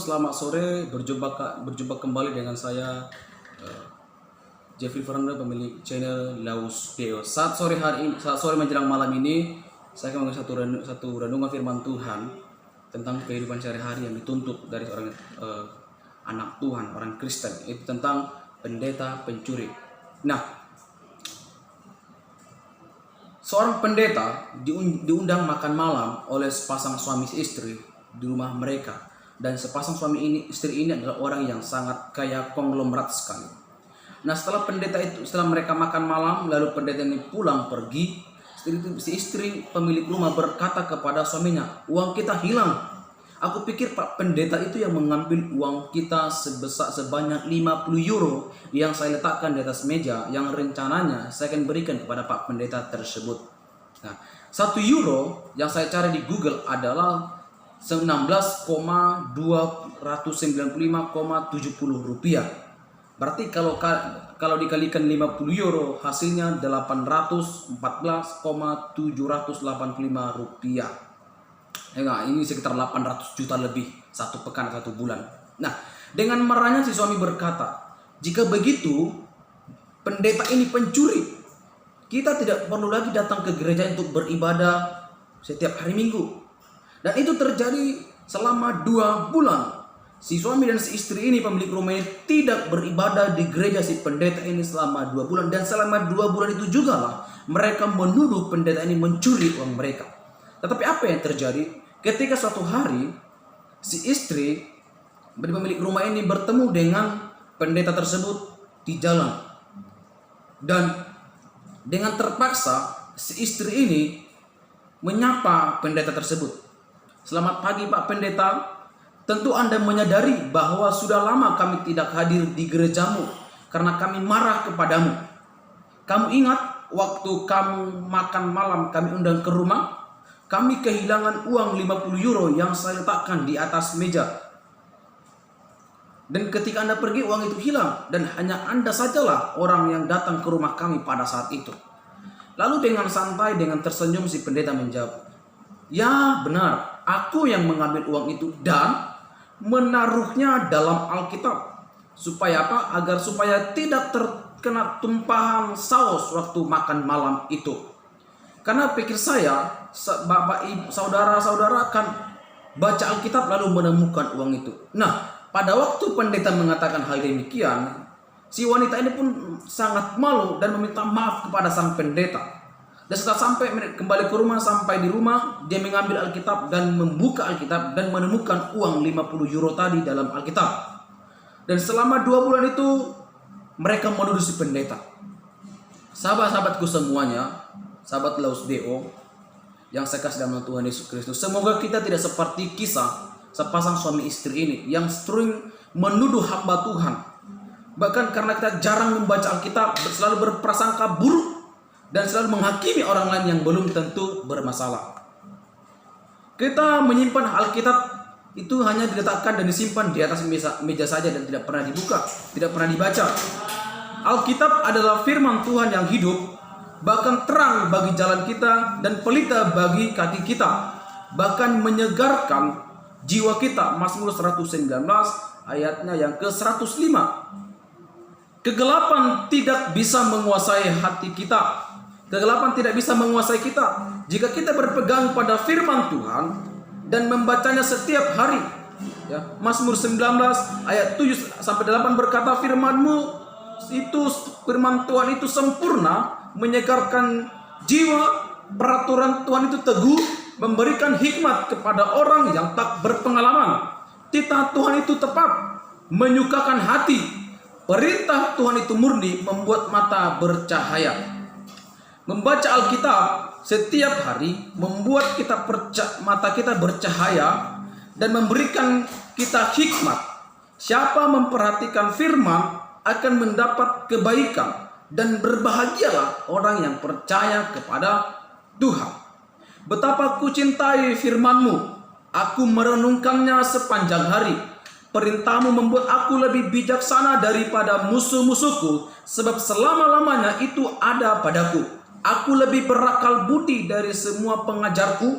selamat sore. Berjumpa kembali dengan saya Jeffrey Fernando, pemilik channel Laus Deo. Saat sore menjelang malam ini, saya akan mengambil satu renungan firman Tuhan tentang kehidupan sehari-hari yang dituntut dari seorang anak Tuhan, orang Kristen, itu tentang pendeta pencuri. Nah, seorang pendeta diundang makan malam oleh sepasang suami istri di rumah mereka, dan sepasang suami istri ini adalah orang yang sangat kaya konglomerat sekali. Nah, setelah mereka makan malam, lalu pendeta ini pulang pergi. Si istri pemilik rumah berkata kepada suaminya, "Uang kita hilang. Aku pikir Pak Pendeta itu yang mengambil uang kita sebanyak 50 euro yang saya letakkan di atas meja, yang rencananya saya akan berikan kepada Pak Pendeta tersebut." Nah, 1 euro yang saya cari di Google adalah 16,295,70 rupiah. Berarti kalau dikalikan 50 euro hasilnya 814,785 rupiah. Ini sekitar 800 juta lebih satu pekan, satu bulan. Nah, dengan marahnya si suami berkata, "Jika begitu, pendeta ini pencuri. Kita tidak perlu lagi datang ke gereja untuk beribadah setiap hari Minggu." Dan itu terjadi selama 2 bulan. Si suami dan si istri ini, pemilik rumah ini, tidak beribadah di gereja si pendeta ini selama 2 bulan. Dan selama 2 bulan itu juga lah mereka menuduh pendeta ini mencuri uang mereka. Tetapi apa yang terjadi? Ketika suatu hari si istri dari pemilik rumah ini bertemu dengan pendeta tersebut di jalan. Dan dengan terpaksa si istri ini menyapa pendeta tersebut. "Selamat pagi Pak Pendeta. Tentu Anda menyadari bahwa sudah lama kami tidak hadir di gerejamu karena kami marah kepadamu. Kamu ingat waktu kamu makan malam kami undang ke rumah? Kami kehilangan uang 50 euro yang saya letakkan di atas meja. Dan ketika Anda pergi, uang itu hilang, dan hanya Anda sajalah orang yang datang ke rumah kami pada saat itu." Lalu dengan santai, dengan tersenyum, si pendeta menjawab, "Ya benar, aku yang mengambil uang itu dan menaruhnya dalam Alkitab. Supaya apa? Supaya tidak terkena tumpahan saus waktu makan malam itu. Karena pikir saya, Bapak Ibu, saudara-saudara akan baca Alkitab lalu menemukan uang itu." Nah, pada waktu pendeta mengatakan hal demikian, si wanita ini pun sangat malu dan meminta maaf kepada sang pendeta. Dan setelah kembali ke rumah, sampai di rumah, dia mengambil Alkitab dan membuka Alkitab dan menemukan uang 50 euro tadi dalam Alkitab. Dan selama 2 bulan itu mereka menuduh si pendeta. Sahabat-sahabatku semuanya, sahabat Laus Deo yang saya kasih dalam Tuhan Yesus Kristus, semoga kita tidak seperti kisah sepasang suami istri ini yang sering menuduh hamba Tuhan. Bahkan karena kita jarang membaca Alkitab, selalu berprasangka buruk dan selalu menghakimi orang lain yang belum tentu bermasalah. Kita menyimpan Alkitab itu hanya diletakkan dan disimpan di atas meja saja dan tidak pernah dibuka, tidak pernah dibaca. Alkitab adalah firman Tuhan yang hidup, bahkan terang bagi jalan kita dan pelita bagi kaki kita, bahkan menyegarkan jiwa kita. Mazmur 119 ayatnya yang ke-105. Kegelapan tidak bisa menguasai hati kita. Kegelapan tidak bisa menguasai kita jika kita berpegang pada firman Tuhan dan membacanya setiap hari. Ya, Mazmur 19 ayat 7-8 berkata, firman Tuhan itu sempurna, menyegarkan jiwa, peraturan Tuhan itu teguh, memberikan hikmat kepada orang yang tak berpengalaman. Titah Tuhan itu tepat, menyukakan hati. Perintah Tuhan itu murni, membuat mata bercahaya. Membaca Alkitab setiap hari membuat mata kita bercahaya dan memberikan kita hikmat. Siapa memperhatikan firman akan mendapat kebaikan, dan berbahagialah orang yang percaya kepada Tuhan. Betapa ku cintai firman-Mu, aku merenungkannya sepanjang hari. Perintah-Mu membuat aku lebih bijaksana daripada musuh-musuhku, sebab selama-lamanya itu ada padaku. Aku lebih berakal budi dari semua pengajarku,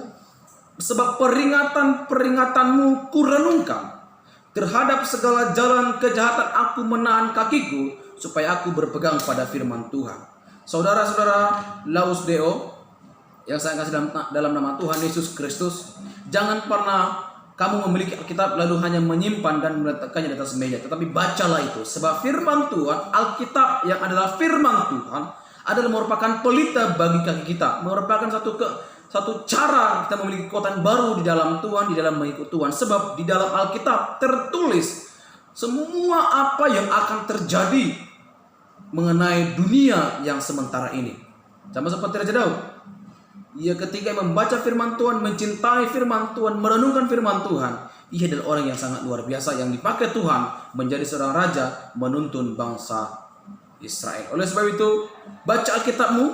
sebab peringatan-peringatanmu kurenungkan. Terhadap segala jalan kejahatan aku menahan kakiku, supaya aku berpegang pada firman Tuhan. Saudara-saudara Laus-Deo yang saya kasih dalam nama Tuhan Yesus Kristus, jangan pernah kamu memiliki Alkitab lalu hanya menyimpan dan meletakkannya di atas meja, tetapi bacalah itu. Sebab firman Tuhan, Alkitab yang adalah firman Tuhan, adalah merupakan pelita bagi kaki kita, merupakan satu cara kita memiliki kekuatan baru di dalam Tuhan, di dalam mengikut Tuhan. Sebab di dalam Alkitab tertulis semua apa yang akan terjadi mengenai dunia yang sementara ini. Sama seperti Raja Daud, ia ketika membaca firman Tuhan, mencintai firman Tuhan, merenungkan firman Tuhan, ia adalah orang yang sangat luar biasa, yang dipakai Tuhan menjadi seorang raja menuntun bangsa Israel. Oleh sebab itu, baca Alkitabmu,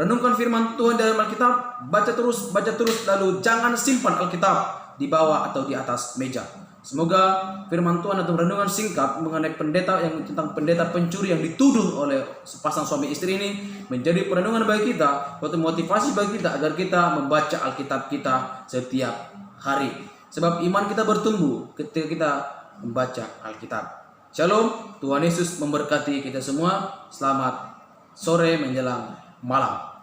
renungkan firman Tuhan dalam Alkitab, baca terus, lalu jangan simpan Alkitab di bawah atau di atas meja. Semoga firman Tuhan atau renungan singkat mengenai tentang pendeta pencuri yang dituduh oleh sepasang suami istri ini menjadi perenungan bagi kita, suatu motivasi bagi kita agar kita membaca Alkitab kita setiap hari. Sebab iman kita bertumbuh ketika kita membaca Alkitab. Shalom, Tuhan Yesus memberkati kita semua. Selamat sore menjelang malam.